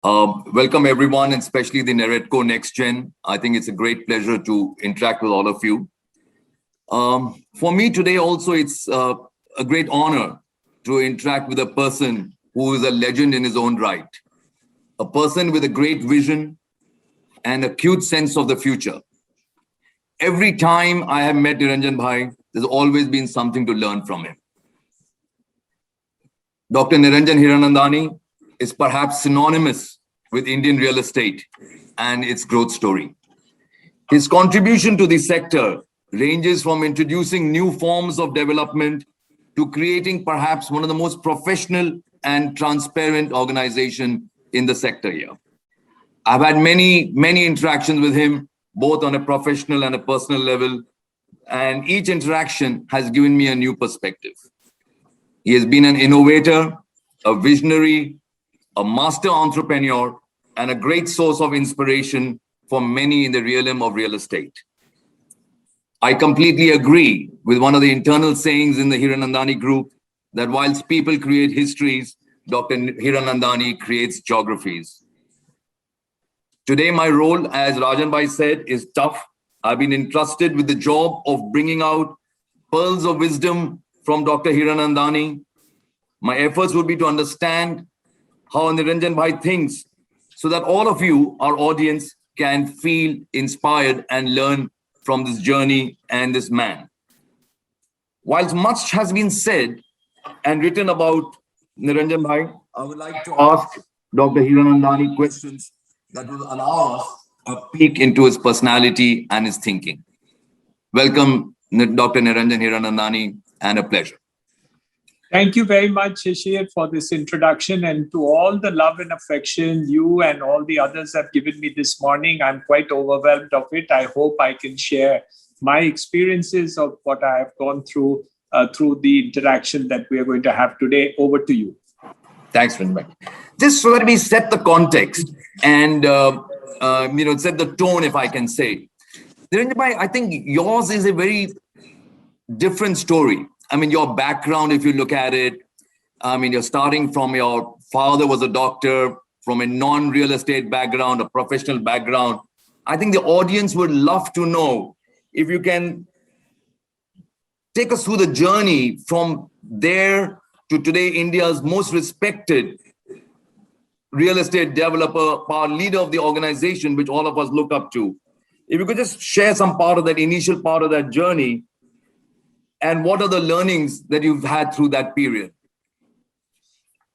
Welcome everyone, and especially the Neretco Next Gen. I think it's a great pleasure to interact with all of you. For me today also, it's a great honor to interact with a person who is a legend in his own right, a person with a great vision and acute sense of the future. Every time I have met Niranjan Bhai, there's always been something to learn from him. Dr. Niranjan Hiranandani is perhaps synonymous with Indian real estate and its growth story. His contribution to the sector ranges from introducing new forms of development to creating perhaps one of the most professional and transparent organization in the sector here. I've had many interactions with him, both on a professional and a personal level, and each interaction has given me a new perspective. He has been an innovator, a visionary, a master entrepreneur, and a great source of inspiration for many in the realm of real estate. I completely agree with one of the internal sayings in the Hiranandani group that whilst people create histories, Dr. Hiranandani creates geographies. Today, my role, as Rajan Bhai said, is tough. I've been entrusted with the job of bringing out pearls of wisdom from Dr. Hiranandani. My efforts would be to understand how Niranjan Bhai thinks so that all of you, our audience, can feel inspired and learn from this journey and this man. Whilst much has been said and written about Niranjan Bhai, I would like to ask Dr. Hiranandani questions that will allow us a peek into his personality and his thinking. Welcome, Dr. Niranjan Hiranandani, and a pleasure. Thank you very much, Shishir, for this introduction, and to all the love and affection you and all the others have given me this morning. I'm quite overwhelmed of it. I hope I can share my experiences of what I have gone through the interaction that we are going to have today. Over to you. Thanks, Niranjan. Just so that we set the context and set the tone, if I can say. Niranjan Bhai, I think yours is a very different story. I mean, your background, if you look at it, I mean, you're starting from your father was a doctor, from a non-real estate background, a professional background. I think the audience would love to know if you can take us through the journey from there to today, India's most respected real estate developer, leader of the organization, which all of us look up to. If you could just share some part of that initial part of that journey, and what are the learnings that you've had through that period?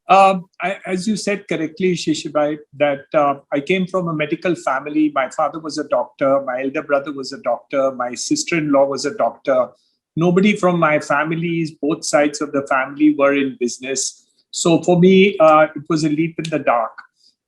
As you said correctly, Shishibhai, that I came from a medical family. My father was a doctor. My elder brother was a doctor. My sister-in-law was a doctor. Nobody from my families, both sides of the family, were in business. So for me, it was a leap in the dark.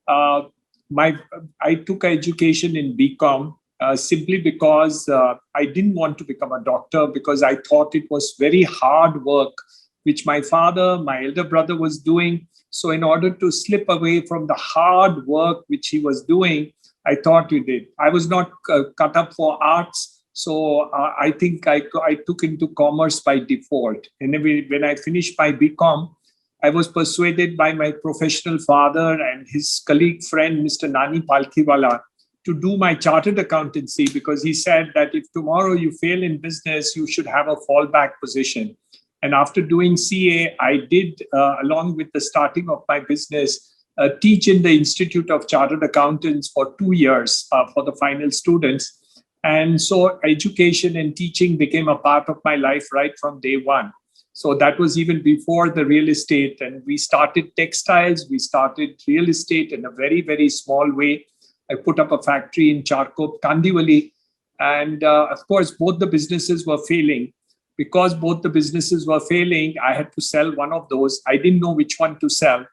I took education in BCom. Simply because I didn't want to become a doctor, because I thought it was very hard work, which my father, my elder brother was doing. So in order to slip away from the hard work which he was doing, I thought he did. I was not cut up for arts. So I think I took into commerce by default. And when I finished my BCom, I was persuaded by my professional father and his colleague friend, Mr. Nani Palkhiwala, to do my chartered accountancy, because he said that if tomorrow you fail in business, you should have a fallback position. And after doing CA, I did, along with the starting of my business, teach in the Institute of Chartered Accountants for 2 years for the final students. And so education and teaching became a part of my life right from day one. So that was even before the real estate. And we started textiles, we started real estate in a very, very small way. I put up a factory in Charkop, Kandivali, and of course, both the businesses were failing. Because both the businesses were failing, I had to sell one of those. I didn't know which one to sell.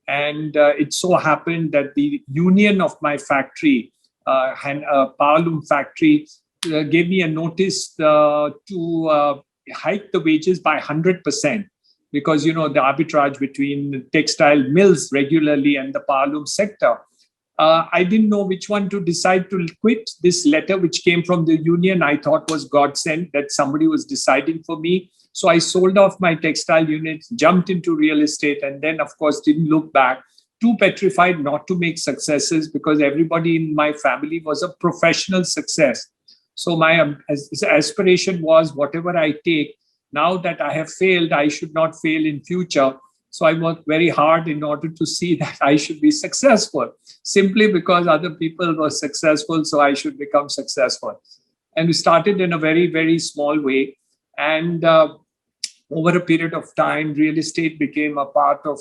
And it so happened that the union of my factory, Powerloom factory, gave me a notice to hike the wages by 100%. Because, you know, the arbitrage between textile mills regularly and the Powerloom sector. I didn't know which one to decide to quit. This letter, which came from the union, I thought was God sent, that somebody was deciding for me. So I sold off my textile units, jumped into real estate, and then, of course, didn't look back too petrified not to make successes because everybody in my family was a professional success. So my aspiration was whatever I take, now that I have failed, I should not fail in future. So I worked very hard in order to see that I should be successful, simply because other people were successful, so I should become successful. And we started in a very, very small way. And over a period of time, real estate became a part of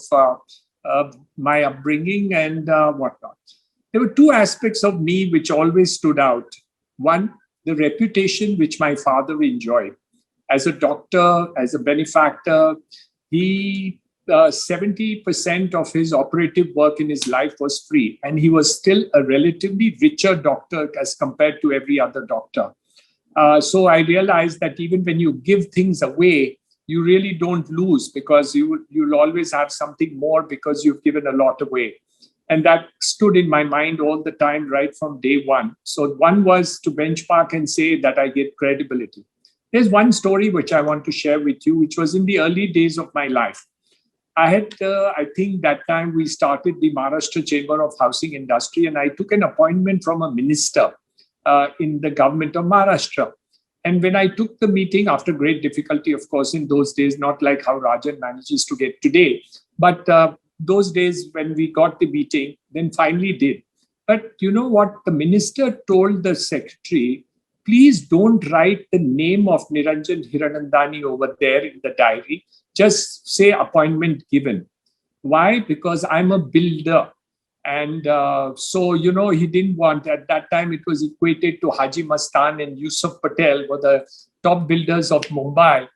my upbringing and whatnot. There were two aspects of me which always stood out. One, the reputation which my father enjoyed. As a doctor, as a benefactor, he 70% of his operative work in his life was free, and he was still a relatively richer doctor as compared to every other doctor. So I realized that even when you give things away, you really don't lose, because you'll always have something more because you've given a lot away. And that stood in my mind all the time, right from day one. So one was to benchmark and say that I get credibility. There's one story which I want to share with you, which was in the early days of my life. I think that time we started the Maharashtra Chamber of Housing Industry, and I took an appointment from a minister in the government of Maharashtra. And when I took the meeting, after great difficulty, of course, in those days, not like how Rajan manages to get today, but those days when we got the meeting, then finally did. But you know what? The minister told the secretary, please don't write the name of Niranjan Hiranandani over there in the diary. Just say appointment given. Why? Because I'm a builder. And so, he didn't want, at that time, it was equated to Haji Mastan and Yusuf Patel were the top builders of Mumbai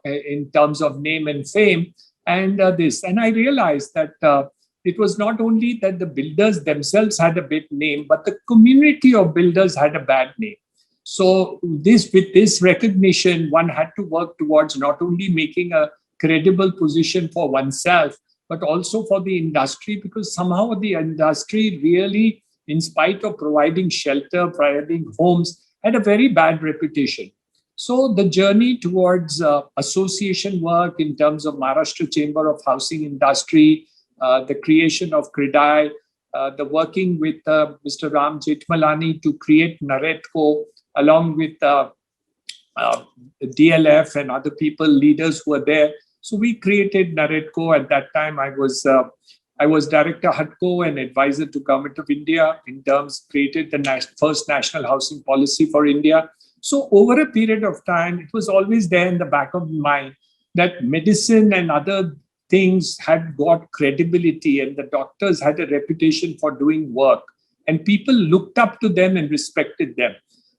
in terms of name and fame. And I realized that it was not only that the builders themselves had a bad name, but the community of builders had a bad name. So with this recognition, one had to work towards not only making a credible position for oneself, but also for the industry, because somehow the industry really, in spite of providing shelter, providing homes, had a very bad reputation. So the journey towards association work in terms of Maharashtra Chamber of Housing Industry, the creation of CREDAI, the working with Mr. Ram Jethmalani to create Naretco, along with DLF and other people, leaders who were there. So we created Naretco. At that time, I was Director HUDCO and advisor to Government of India in terms, created the first national housing policy for India. So over a period of time, it was always there in the back of my mind that medicine and other things had got credibility, and the doctors had a reputation for doing work, and people looked up to them and respected them.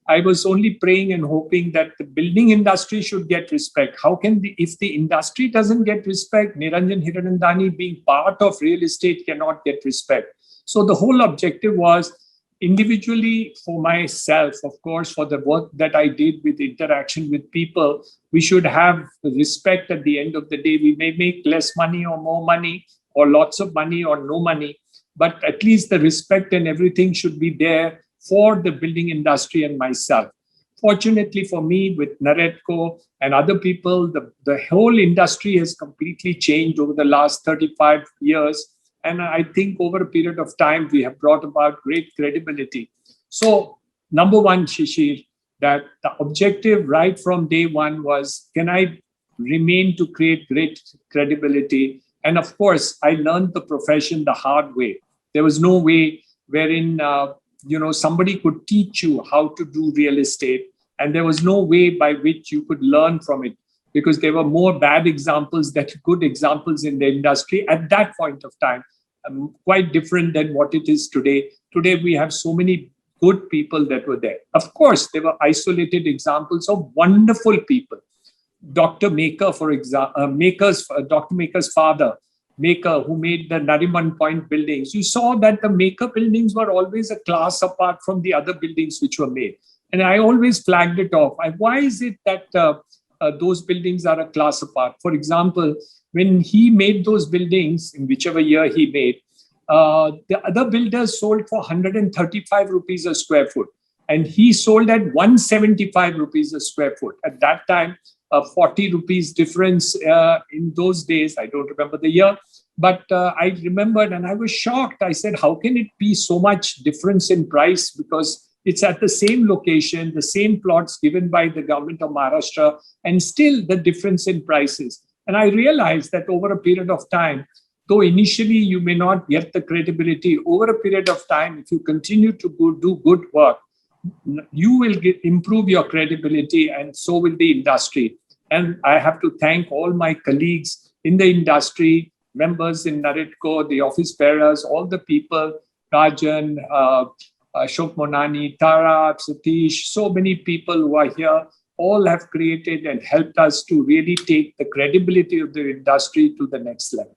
I was only praying and hoping that the building industry should get respect. How can if the industry doesn't get respect, Niranjan Hiranandani being part of real estate cannot get respect. So the whole objective was individually for myself, of course, for the work that I did with interaction with people, we should have respect at the end of the day. We may make less money or more money or lots of money or no money, but at least the respect and everything should be there for the building industry and myself. Fortunately for me, with Naretco and other people, the whole industry has completely changed over the last 35 years. And I think over a period of time, we have brought about great credibility. So number one, Shishir, that the objective right from day one was, can I remain to create great credibility? And of course, I learned the profession the hard way. There was no way wherein somebody could teach you how to do real estate. And there was no way by which you could learn from it, because there were more bad examples than good examples in the industry at that point of time, quite different than what it is today. Today, we have so many good people that were there. Of course, there were isolated examples of wonderful people. Dr. Maker, for example, Dr. Maker's father, Maker, who made the Nariman Point buildings. You saw that the Maker buildings were always a class apart from the other buildings which were made. And I always flagged it off. Why is it that those buildings are a class apart? For example, when he made those buildings, in whichever year he made, the other builders sold for 135 rupees a square foot. And he sold at 175 rupees a square foot. At that time, 40 rupees difference in those days, I don't remember the year, But I remembered and I was shocked. I said, how can it be so much difference in price? Because it's at the same location, the same plots given by the government of Maharashtra, and still the difference in prices. And I realized that over a period of time, though initially you may not get the credibility, over a period of time, if you continue to do good work, you will improve your credibility, and so will the industry. And I have to thank all my colleagues in the industry, members in Naritco, the office bearers, all the people, Rajan, Ashok Monani, Tara, Satish, so many people who are here, all have created and helped us to really take the credibility of the industry to the next level.